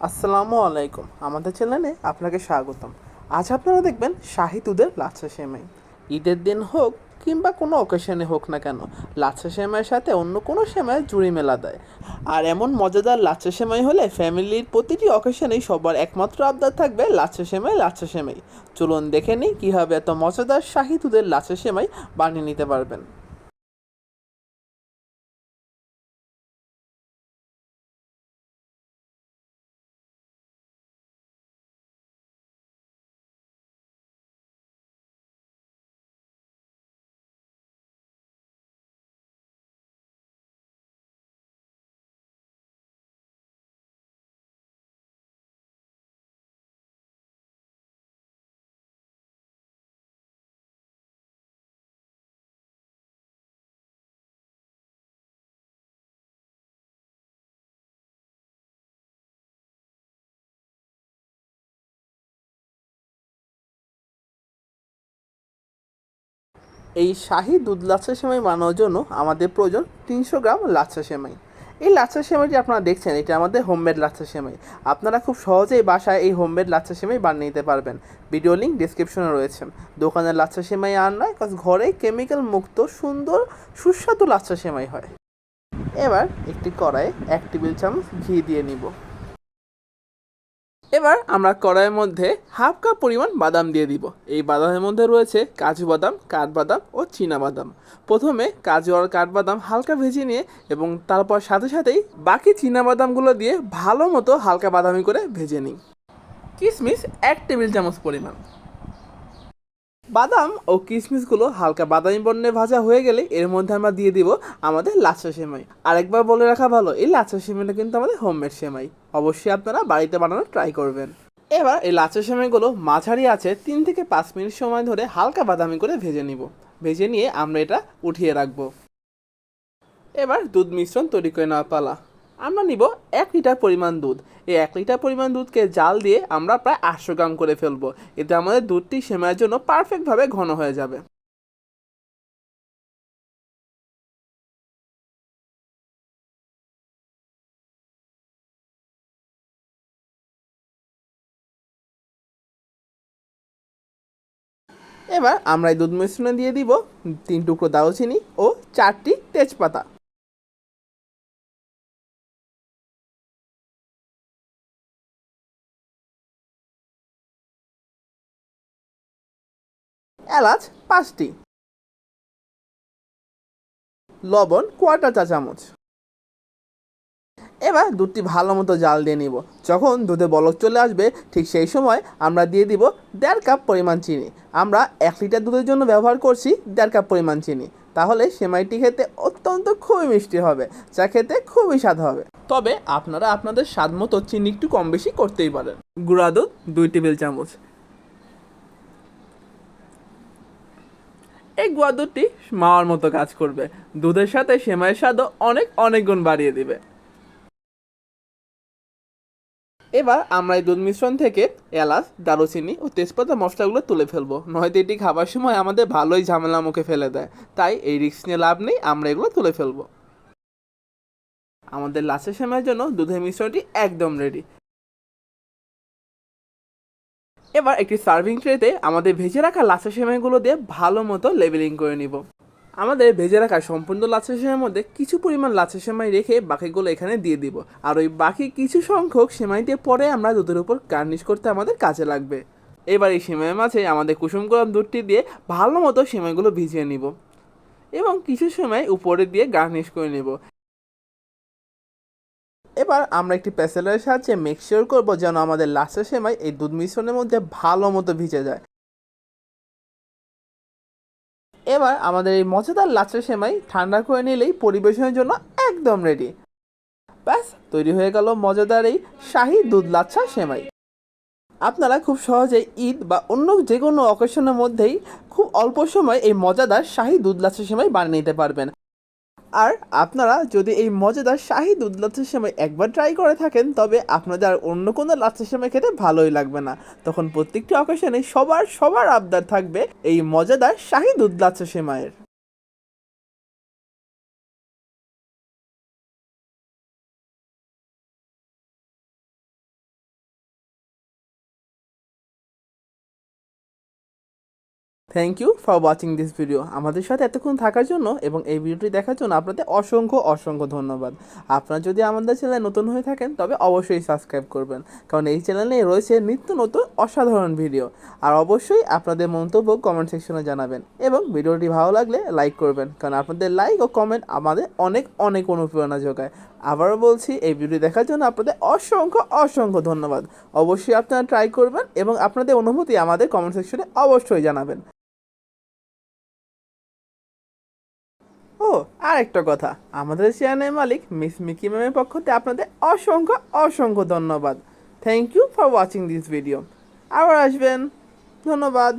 আসসালামু আলাইকুম, আমাদের চ্যানেলে আপনাকে স্বাগতম। আজ আপনারা দেখবেন শাহী দুধের লাচ্ছা সেমাই। ঈদের দিন হোক কিংবা কোনো অকেশনে হোক না কেন, লাচ্ছা সেমাইয়ের সাথে অন্য কোনো সেমাই জুড়ি মেলা দেয়। আর এমন মজাদার লাচ্ছা সেমাই হলে ফ্যামিলির প্রতিটি অকেশনেই সবার একমাত্র আবদার থাকবে লাচ্ছা সেমাই, লাচ্ছা সেমাই। চলুন দেখে নিই কীভাবে এত মজাদার শাহী দুধের লাচ্ছা সেমাই বানিয়ে নিতে পারবেন। এই শাহী দুধ লাচ্ছা সেমাই বানানোর জন্য আমাদের প্রয়োজন ৩০০ গ্রাম লাচ্ছা সেমাই। এই লাচ্ছা সেমাইটি আপনারা দেখছেন, এটা আমাদের হোমমেড লাচ্ছা সেমাই। আপনারা খুব সহজেই বাসায় এই হোমমেড লাচ্ছা সেমাই বানিয়ে নিতে পারবেন। ভিডিও লিঙ্ক ডিসক্রিপশনে রয়েছে। দোকানের লাচ্ছা সেমাই আর নয়, কারণ ঘরে কেমিক্যাল মুক্ত সুন্দর সুস্বাদু লাচ্ছা সেমাই হয়। এবার একটি কড়াইয়ে ১ টেবিল চামচ ঘি দিয়ে নিব। এবার আমরা কড়াইয়ের মধ্যে হাফ কাপ পরিমাণ বাদাম দিয়ে দিব। এই বাদামের মধ্যে রয়েছে কাজু বাদাম, কাঠবাদাম ও চীনা বাদাম। প্রথমে কাজু আর কাঠবাদাম হালকা ভেজে নিয়ে এবং তারপর সাথে সাথেই বাকি চীনা বাদামগুলো দিয়ে ভালো মতো হালকা বাদামি করে ভেজে নিই। কিশমিশ ১ টেবিল চামচ পরিমাণ। বাদাম ও কিশমিশগুলো হালকা বাদামি বর্ণে ভাজা হয়ে গেলে এর মধ্যে আমরা দিয়ে দিব আমাদের লাচ্ছা সেমাই। আরেকবার বলে রাখা ভালো, এই লাচ্ছা সেমাইটা কিন্তু আমাদের হোমমেড সেমাই। অবশ্যই আপনারা বাড়িতে বানানোর ট্রাই করবেন। এবার এই লাচ্ছা সেমাইগুলো মাঝারি আছে ৩ থেকে ৫ মিনিট সময় ধরে হালকা বাদামি করে ভেজে নিব। ভেজে নিয়ে আমরা এটা উঠিয়ে রাখবো। এবার দুধ মিশ্রণ তৈরি করে নেওয়া পালা। আমরা নিব ১ লিটার পরিমাণ দুধ। এই ১ লিটার পরিমাণ দুধকে জাল দিয়ে আমরা প্রায় ৮০০ গ্রাম করে ফেলবো। এতে আমাদের দুধটি সেমাইয়ের জন্য পারফেক্টভাবে ঘন হয়ে যাবে। এবার আমরা এই দুধ মিশ্রণে দিয়ে দিব ৩ টুকরো দারুচিনি ও ৪টি তেজপাতা। এলাচ ৫টি। লবণ ¼ চা চামচ। এবার দুধটি ভালো মতো জাল দিয়ে নিব। যখন দুধে বলক চলে আসবে ঠিক সেই সময় আমরা দিয়ে দিব ১.৫ কাপ পরিমাণ চিনি। আমরা ১ লিটার দুধের জন্য ব্যবহার করছি ১.৫ কাপ পরিমাণ চিনি। তাহলে সেমাইটি খেতে অত্যন্ত খুবই মিষ্টি হবে, যা খেতে খুবই স্বাদ হবে। তবে আপনারা আপনাদের স্বাদ মতো চিনি একটু কম বেশি করতেই পারেন। গুঁড়া দুধ ২ টেবিল চামচ। এই গুঁড়া দুধটি মাওয়ার মতো কাজ করবে। দুধের সাথে সেমাইয়ের স্বাদও অনেক অনেক গুণ বাড়িয়ে দিবে। এবার আমরা এই দুধ মিশ্রণ থেকে এলাচ, দারুচিনি ও তেজপাতা মশলাগুলো তুলে ফেলবো, নয়তো এটি খাবার সময় আমাদের ভালোই ঝামেলা মুখে ফেলে দেয়। তাই এই রিস্ক নিয়ে লাভ নেই, আমরা এগুলো তুলে ফেলবো। আমাদের লাচ্ছা সেমাইয়ের জন্য দুধের মিশ্রণটি একদম রেডি। এবার একটি সার্ভিং ট্রেতে আমাদের ভেজে রাখা লাচ্ছা সেমাইগুলো দিয়ে ভালো মতো লেবেলিং করে নিব। আমাদের ভেজে রাখা সম্পূর্ণ লাচ্ছা সেমাইয়ের মধ্যে কিছু পরিমাণ লাচ্ছা সেমাই রেখে বাকিগুলো এখানে দিয়ে দিব। আর ওই বাকি কিছু সংখ্যক সেমাই দিয়ে পরে আমরা দুধের উপর গার্নিশ করতে আমাদের কাজে লাগবে। এবার এই সেমাইয়ের মাঝে আমাদের কুসুম গরম দুধটি দিয়ে ভালো মতো সেমাইগুলো ভিজিয়ে নিব এবং কিছু সেমাই উপরে দিয়ে গার্নিশ করে নেব। এবার আমরা একটি প্যাসেলের সাহায্যে মেকশিওর করবো যেন আমাদের লাচ্ছা সেমাই এই দুধ মিশ্রণের মধ্যে ভালো মতো ভিজে যায়। এবার আমাদের এই মজাদার লাচ্ছা সেমাই ঠান্ডা করে নিলেই পরিবেশনের জন্য একদম রেডি। ব্যাস তৈরি হয়ে গেল মজাদার এই শাহী দুধ লাচ্ছা সেমাই। আপনারা খুব সহজেই ঈদ বা অন্য যে কোনো অকেশনের মধ্যেই খুব অল্প সময় এই মজাদার শাহী দুধ লাচ্ছা সেমাই বানিয়ে নিতে পারবেন। আর আপনারা যদি এই মজাদার শাহী দুধ লাচ্ছা সেমাই একবার ট্রাই করে থাকেন, তবে আপনাদের আর অন্য কোনো লাচ্ছা সেমাই খেতে ভালোই লাগবে না। তখন প্রত্যেকটি অকেশনে সবার সবার আবদার থাকবে এই মজাদার শাহী দুধ লাচ্ছা সেমাইয়ের। Thank you for watching this video. আমাদের সাথে এতক্ষণ থাকার জন্য এবং এই ভিডিওটি দেখার জন্য আপনাদের অসংখ্য অসংখ্য ধন্যবাদ। আপনারা যদি আমাদের চ্যানেলে নতুন হয়ে থাকেন তবে অবশ্যই সাবস্ক্রাইব করবেন, কারণ এই চ্যানেলে রয়েছে নিত্য নতুন অসাধারণ ভিডিও। আর অবশ্যই আপনাদের মন্তব্য কমেন্ট সেকশনে জানাবেন এবং ভিডিওটি ভালো লাগলে লাইক করবেন, কারণ আপনাদের লাইক ও কমেন্ট আমাদের অনেক অনেক অনুপ্রেরণা যোগায়। আবারও বলছি, এই ভিডিও দেখার জন্য আপনাদের অসংখ্য অসংখ্য ধন্যবাদ। অবশ্যই আপনারা ট্রাই করবেন এবং আপনাদের অনুভূতি আমাদের কমেন্ট সেকশনে অবশ্যই জানাবেন। ও, আর একটা কথা, আমাদের চ্যানেলের মালিক মিস মিকি ম্যামের পক্ষ থেকে আপনাদের অসংখ্য অসংখ্য ধন্যবাদ। Thank you for watching this video. আবার আসবেন। ধন্যবাদ।